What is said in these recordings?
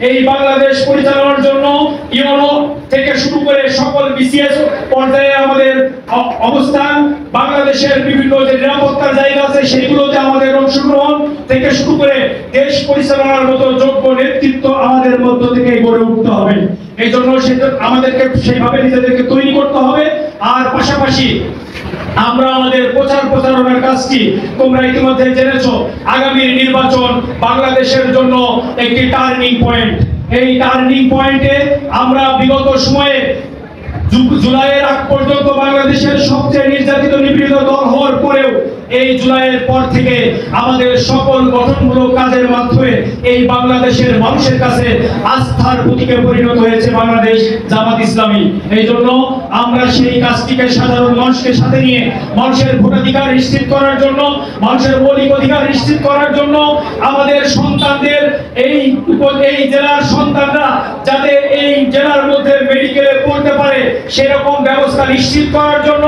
এই বাংলাদেশ পরিচালনার জন্য ইউনো থেকে শুরু করে সকল বিসিএস পর্যায়ে আমাদের অবস্থান, বাংলাদেশের বিভিন্ন যে নিরাপত্তার জায়গা আছে সেগুলোতে আমাদের অংশগ্রহণ থেকে শুরু করে দেশ পরিচালনার মতো যোগ্য নেতৃত্ব আমাদের মধ্য থেকে গড়ে উঠতে হবে। এই জন্য আমাদেরকে সেইভাবে নিজেদেরকে তৈরি করতে হবে। আর পাশাপাশি আমরা আমাদের প্রচারণার কাজটি তোমরা ইতিমধ্যে জেনেছো, আগামী নির্বাচন বাংলাদেশের জন্য একটি টার্নিং পয়েন্ট। এই টার্নিং পয়েন্টে আমরা বিগত সময়ে জুলাইয়ের আগ পর্যন্ত বাংলাদেশের সবচেয়ে নির্যাতিত নিপীড়িত দল হওয়ার পরেও এই জুলাইয়ের পর থেকে আমাদের সকল গঠনমূলক কাজের মাধ্যমে এই বাংলাদেশের মানুষের কাছে আস্থার প্রতীকে পরিণত হয়েছে বাংলাদেশ জামাত ইসলামী। এই জন্য আমরা সেই কাজটিকে সাধারণ মানুষকে সাথে নিয়ে মানুষের ভোটাধিকার নিশ্চিত করার জন্য, মানুষের মৌলিক অধিকার নিশ্চিত করার জন্য, আমাদের সন্তানদের এই জেলার সন্তানরা যাতে এই জেলার মধ্যে মেডিকেলে পড়তে পারে সেরকম ব্যবস্থা নিশ্চিত করার জন্য,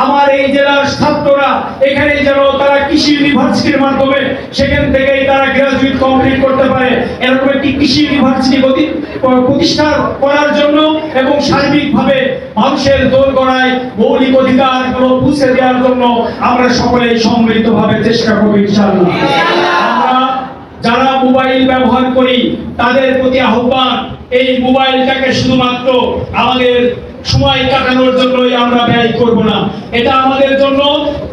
আমার এই জেলার ছাত্ররা এখানে যেন তারা কৃষি ইউনিভার্সিটির মাধ্যমে সেখান থেকেই তারা গ্রাজুয়েট কমপ্লিট করতে পারে, এরকম একটি কৃষি ইউনিভার্সিটি প্রতিষ্ঠা করার জন্য এবং সার্বিকভাবে মানুষের দোরগোড়ায় মৌলিক অধিকারগুলো পৌঁছে দেওয়ার জন্য আমরা সকলেই সম্মিলিতভাবে চেষ্টা করব ইনশাআল্লাহ। আমরা যারা মোবাইল ব্যবহার করি তাদের প্রতি আহ্বান, এই মোবাইলটাকে শুধুমাত্র আমাদের সময় কাটানোর জন্যই আমরা ব্যয় করব না। এটা আমাদের জন্য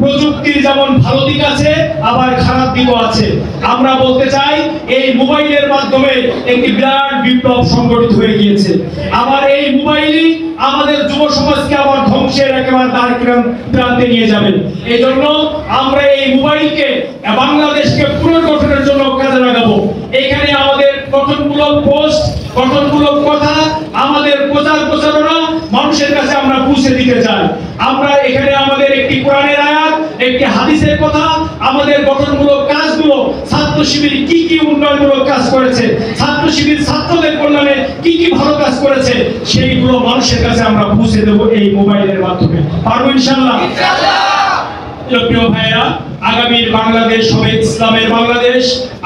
প্রযুক্তির যেমন ভালো দিক আছে আবার খারাপ দিকও আছে। আমরা বলতে চাই এই মোবাইলের মাধ্যমে একটি বিরাট বিপ্লব সংগঠিত হয়ে গিয়েছে। আবার এই মোবাইলই আমাদের যুব সমাজকে আবার ধ্বংসের একেবারে দ্বার প্রান্তে নিয়ে যাবে। এই জন্য আমরা এই মোবাইলকে বাংলাদেশকে পুনর্গঠনের জন্য কাজে লাগাবো। এখানে আমাদের গঠনমূলক পোস্ট, গঠনমূলক কথা, আমাদের প্রচারণা মানুষের কাছে আমরা পৌঁছে দিতে চাই। আমরা এখানে আমাদের একটি কোরআনের আয়াত, একটি হাদিসের কথা, আমাদের গঠনমূলক কাজগুলো, ছাত্র শিবির কি কি উন্নয়নমূলক কাজ করেছে, ছাত্র শিবির ছাত্রদের কল্যাণে কি কি ভালো কাজ করেছে সেইগুলো মানুষের কাছে আমরা পৌঁছে দেব এই মোবাইলের মাধ্যমে। পারবো ইনশাআল্লাহ? প্রিয় ভাইরা, আগামীর বাংলাদেশ হবে ইসলামের বাংলাদেশ,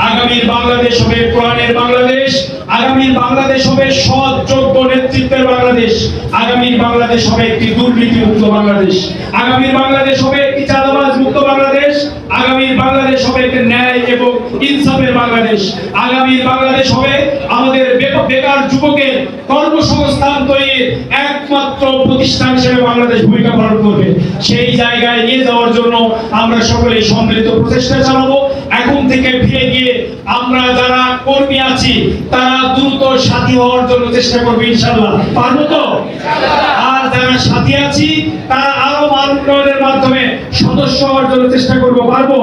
আগামীর বাংলাদেশ হবে কোরআনের বাংলাদেশ, আগামীর বাংলাদেশ হবে সৎ যোগ্য নেতৃত্বের বাংলাদেশ, আগামীর বাংলাদেশ হবে একটি দুর্নীতি মুক্ত বাংলাদেশ, আগামীর বাংলাদেশ হবে একটি চাঁদাবাজ মুক্ত বাংলাদেশ, আগামীর বাংলাদেশ হবে একটি ন্যায় এবং ইনসাফের বাংলাদেশ, আগামীর বাংলাদেশ হবে আমাদের বেকার যুবকের কর্মসংস্থান তৈরির একমাত্র প্রতিষ্ঠান হিসেবে বাংলাদেশ ভূমিকা পালন করবে। সেই জায়গায় নিয়ে যাওয়ার জন্য আমরা সকলেই সম্মিলিত প্রচেষ্টা চালাবো। এখন থেকে ফিরে গিয়ে আমরা যারা কর্মী আছি তারা দ্রুত সাথী হওয়ার জন্য চেষ্টা করবে ইনশাআল্লাহ। পারবো তো? আর যারা সাথী আছি তারা আরো মান উন্নয়নের মাধ্যমে সদস্য হওয়ার জন্য চেষ্টা করবো। পারবো?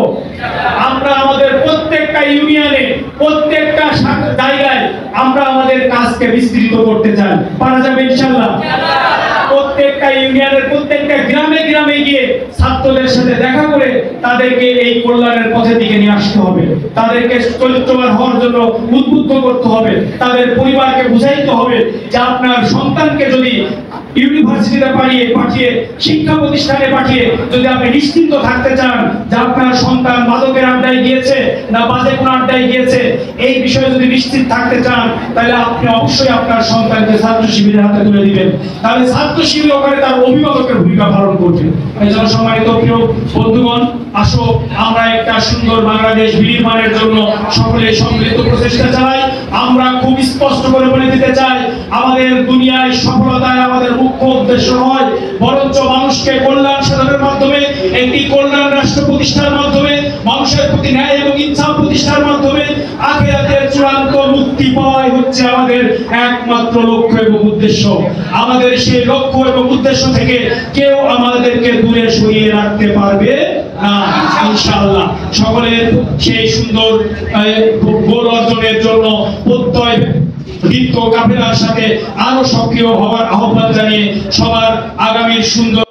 আমরা আমাদের প্রত্যেকটা ইউনিয়নে, প্রত্যেকটা জায়গায় আমরা আমাদের কাজকে বিস্তৃত করতে চাই। পারা যাবে ইনশাআল্লাহ? প্রত্যেকটা ইউনিয়নের প্রত্যেকটা গ্রামে গ্রামে গিয়ে ছাত্রদের সাথে দেখা করে তাদেরকে এই কল্যাণের পথের দিকে নিয়ে আসতে হবে, তাদেরকে চরিত্রবান হওয়ার জন্য উদ্বুদ্ধ করতে হবে, তাদের পরিবারকে বুঝাইতে হবে যে আপনার সন্তানকে যদি ইউনিভার্সিটিতে পাঠিয়ে শিক্ষা প্রতিষ্ঠানে পাঠিয়ে যদি আপনি নিশ্চিন্ত থাকতে চান যে আপনার সন্তান মাদকের আড্ডায় গিয়েছে না বাজে কোনো আড্ডায় গিয়েছে, এই বিষয়ে যদি নিশ্চিত থাকতে চান তাহলে আপনি অবশ্যই আপনার সন্তানকে ছাত্র শিবিরের হাতে তুলে দিবেন। তাহলে ছাত্র শিবির ওখানে তার অভিভাবকের ভূমিকা পালন করবে। এই জন্য সম্মানিত প্রিয় বন্ধুগণ, আসো আমরা একটা সুন্দর বাংলাদেশ বিনির্মাণের জন্য সকলে সম্মিলিত প্রচেষ্টা চালাই। আমরা খুব স্পষ্ট করে বলে দিতে চাই, আমাদের দুনিয়ায় সফলতায় আমাদের মুখ্য উদ্দেশ্য নয়, বরঞ্চ মানুষকে কল্যাণ সাধনের মাধ্যমে, একটি কল্যাণ রাষ্ট্র প্রতিষ্ঠার মাধ্যমে, মানুষের প্রতি ন্যায় এবং ইনসাফ প্রতিষ্ঠার মাধ্যমে আখিরাতের চূড়ান্ত মুক্তি পাওয়াই হচ্ছে আমাদের একমাত্র লক্ষ্য এবং উদ্দেশ্য। আমাদের সেই লক্ষ্য এবং উদ্দেশ্য থেকে কেউ আমাদেরকে দূরে সরিয়ে রাখতে পারবে না ইনশাআল্লাহ। সকলের সেই সুন্দর গোল অর্জনের জন্য প্রত্যয় বৃত্ত কাফেলার সাথে আরো সক্রিয় হওয়ার আহ্বান জানিয়ে সবার আগামীর সুন্দর